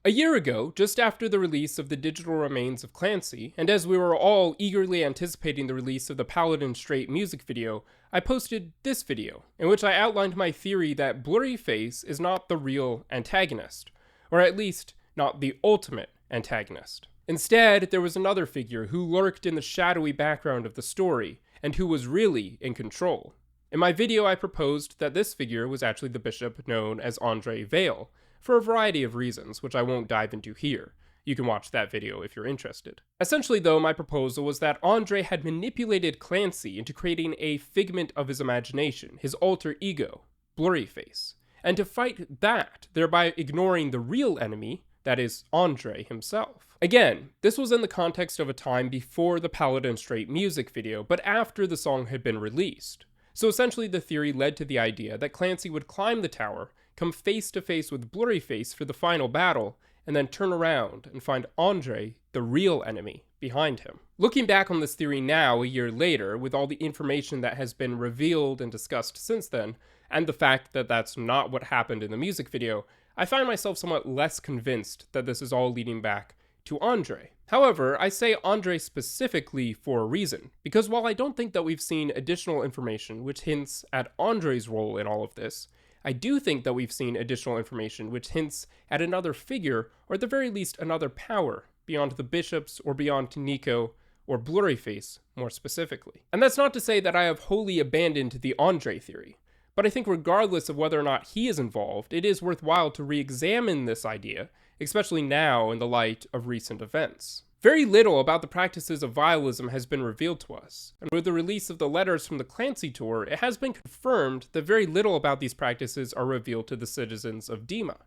A year ago, just after the release of the digital remains of Clancy, and as we were all eagerly anticipating the release of the Paladin Straight music video, I posted this video, in which I outlined my theory that Blurryface is not the real antagonist, or at least not the ultimate antagonist. Instead, there was another figure who lurked in the shadowy background of the story, and who was really in control. In my video, I proposed that this figure was actually the bishop known as Andre Vale, for a variety of reasons, which I won't dive into here. You can watch that video if you're interested. Essentially though, my proposal was that Andre had manipulated Clancy into creating a figment of his imagination, his alter ego, Blurryface, and to fight that, thereby ignoring the real enemy, that is, Andre himself. Again, this was in the context of a time before the Paladin Straight music video, but after the song had been released. So essentially the theory led to the idea that Clancy would climb the tower, come face to face with Blurryface for the final battle, and then turn around and find Andre, the real enemy, behind him. Looking back on this theory now, a year later, with all the information that has been revealed and discussed since then, and the fact that that's not what happened in the music video, I find myself somewhat less convinced that this is all leading back to Andre. However, I say Andre specifically for a reason, because while I don't think that we've seen additional information which hints at Andre's role in all of this, I do think that we've seen additional information which hints at another figure, or at the very least another power, beyond the bishops or beyond Nico or Blurryface more specifically. And that's not to say that I have wholly abandoned the Andre theory, but I think regardless of whether or not he is involved, it is worthwhile to re-examine this idea, especially now in the light of recent events. Very little about the practices of Vialism has been revealed to us, and with the release of the letters from the Clancy tour, it has been confirmed that very little about these practices are revealed to the citizens of Dema.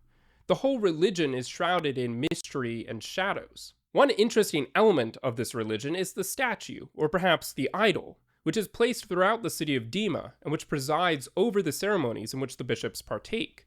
The whole religion is shrouded in mystery and shadows. One interesting element of this religion is the statue, or perhaps the idol, which is placed throughout the city of Dema, and which presides over the ceremonies in which the bishops partake.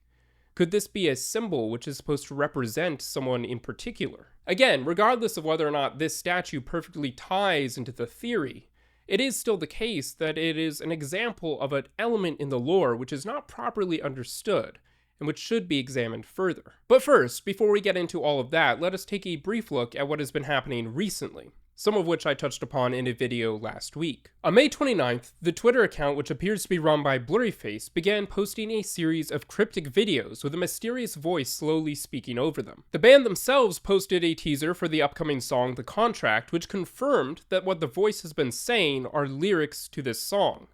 Could this be a symbol which is supposed to represent someone in particular? Again, regardless of whether or not this statue perfectly ties into the theory, it is still the case that it is an example of an element in the lore which is not properly understood, and which should be examined further. But first, before we get into all of that, let us take a brief look at what has been happening recently, some of which I touched upon in a video last week. On May 29th, the Twitter account, which appears to be run by Blurryface, began posting a series of cryptic videos with a mysterious voice slowly speaking over them. The band themselves posted a teaser for the upcoming song The Contract, which confirmed that what the voice has been saying are lyrics to this song.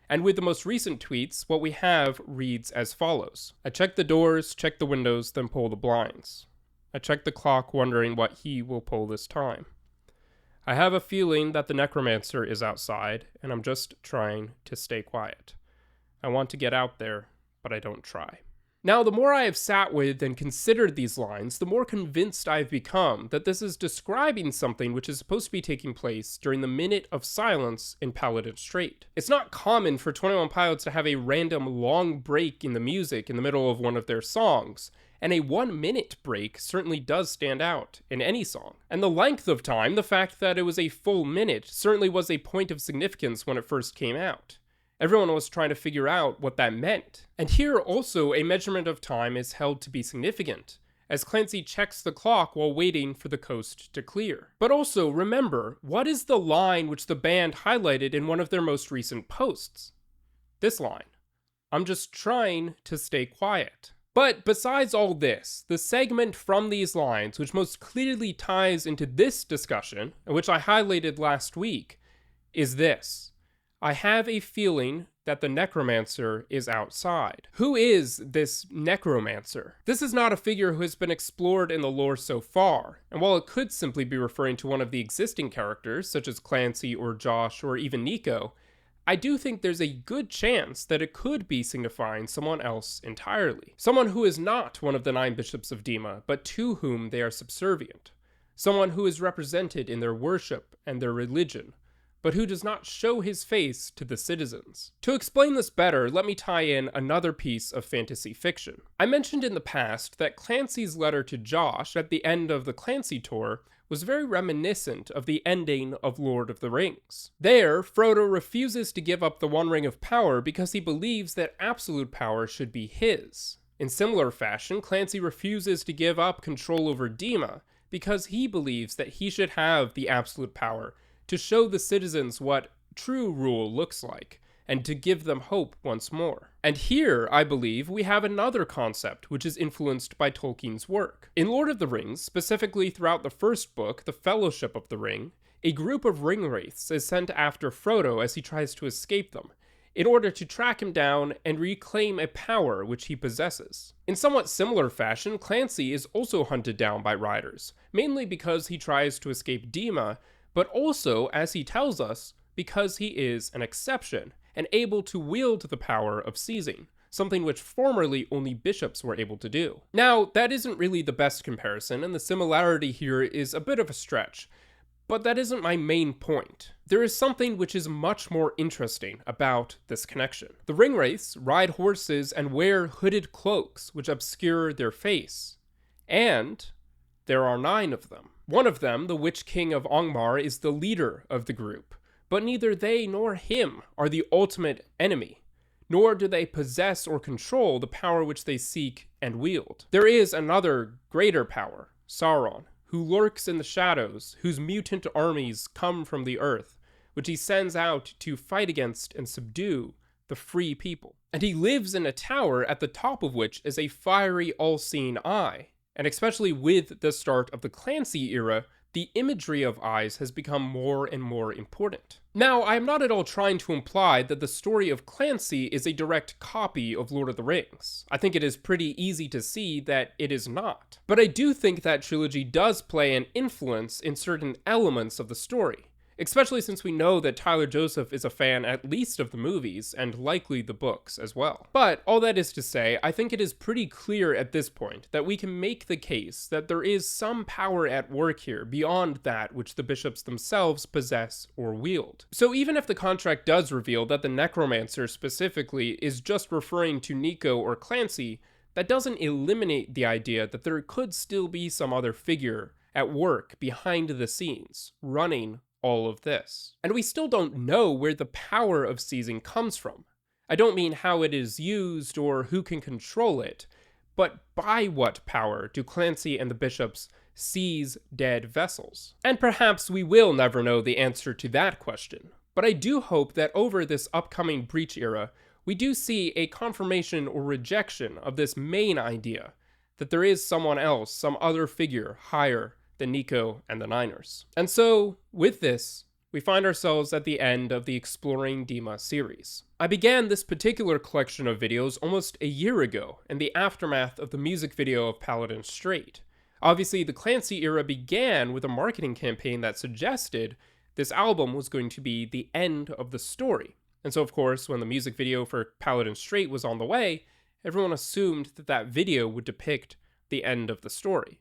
And with the most recent tweets, what we have reads as follows. I check the doors, check the windows, then pull the blinds. I check the clock, wondering what he will pull this time. I have a feeling that the Necromancer is outside, and I'm just trying to stay quiet. I want to get out there, but I don't try. Now, the more I have sat with and considered these lines, the more convinced I've become that this is describing something which is supposed to be taking place during the minute of silence in Paladin Straight. It's not common for 21pilots to have a random long break in the music in the middle of one of their songs, and a 1-minute break certainly does stand out in any song. And the length of time, the fact that it was a full minute, certainly was a point of significance when it first came out. Everyone was trying to figure out what that meant. And here also a measurement of time is held to be significant, as Clancy checks the clock while waiting for the coast to clear. But also remember, what is the line which the band highlighted in one of their most recent posts? This line. I'm just trying to stay quiet. But besides all this, the segment from these lines, which most clearly ties into this discussion, and which I highlighted last week, is this. I have a feeling that the Necromancer is outside. Who is this Necromancer? This is not a figure who has been explored in the lore so far, and while it could simply be referring to one of the existing characters, such as Clancy or Josh or even Nico, I do think there's a good chance that it could be signifying someone else entirely. Someone who is not one of the 9 bishops of Dema, but to whom they are subservient. Someone who is represented in their worship and their religion, but who does not show his face to the citizens. To explain this better, let me tie in another piece of fantasy fiction. I mentioned in the past that Clancy's letter to Josh at the end of the Clancy tour was very reminiscent of the ending of Lord of the Rings. There, Frodo refuses to give up the One Ring of Power because he believes that absolute power should be his. In similar fashion, Clancy refuses to give up control over Dema because he believes that he should have the absolute power to show the citizens what true rule looks like, and to give them hope once more. And here, I believe, we have another concept which is influenced by Tolkien's work. In Lord of the Rings, specifically throughout the first book, The Fellowship of the Ring, a group of ringwraiths is sent after Frodo as he tries to escape them, in order to track him down and reclaim a power which he possesses. In somewhat similar fashion, Clancy is also hunted down by riders, mainly because he tries to escape Dema, but also, as he tells us, because he is an exception, and able to wield the power of seizing, something which formerly only bishops were able to do. Now, that isn't really the best comparison, and the similarity here is a bit of a stretch, but that isn't my main point. There is something which is much more interesting about this connection. The ringwraiths ride horses and wear hooded cloaks which obscure their face, and there are 9 of them. One of them, the Witch King of Angmar, is the leader of the group, but neither they nor him are the ultimate enemy, nor do they possess or control the power which they seek and wield. There is another greater power, Sauron, who lurks in the shadows, whose mutant armies come from the earth, which he sends out to fight against and subdue the free people. And he lives in a tower at the top of which is a fiery all-seeing eye, and especially with the start of the Clancy era, the imagery of eyes has become more and more important. Now, I am not at all trying to imply that the story of Clancy is a direct copy of Lord of the Rings. I think it is pretty easy to see that it is not. But I do think that trilogy does play an influence in certain elements of the story, especially since we know that Tyler Joseph is a fan at least of the movies, and likely the books as well. But all that is to say, I think it is pretty clear at this point that we can make the case that there is some power at work here beyond that which the bishops themselves possess or wield. So even if the contract does reveal that the Necromancer specifically is just referring to Nico or Clancy, that doesn't eliminate the idea that there could still be some other figure at work behind the scenes, running all of this. And we still don't know where the power of seizing comes from. I don't mean how it is used or who can control it, but by what power do Clancy and the bishops seize dead vessels? And perhaps we will never know the answer to that question, but I do hope that over this upcoming Breach era, we do see a confirmation or rejection of this main idea, that there is someone else, some other figure higher than Nico and the Niners. And so, with this, we find ourselves at the end of the Exploring Dema series. I began this particular collection of videos almost a year ago, in the aftermath of the music video of Paladin Strait. Obviously, the Clancy era began with a marketing campaign that suggested this album was going to be the end of the story. And so, of course, when the music video for Paladin Strait was on the way, everyone assumed that that video would depict the end of the story.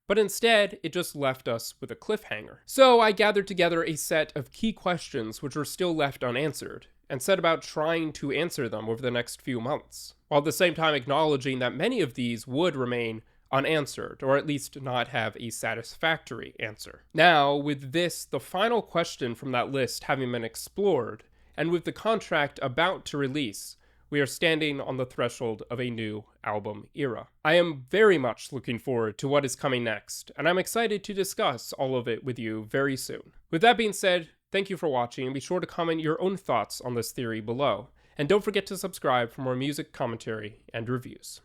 But instead, it just left us with a cliffhanger. So I gathered together a set of key questions which were still left unanswered, and set about trying to answer them over the next few months, while at the same time acknowledging that many of these would remain unanswered, or at least not have a satisfactory answer. Now, with this, the final question from that list having been explored, and with the contract about to release, we are standing on the threshold of a new album era. I am very much looking forward to what is coming next, and I'm excited to discuss all of it with you very soon. With that being said, thank you for watching, and be sure to comment your own thoughts on this theory below. And don't forget to subscribe for more music commentary and reviews.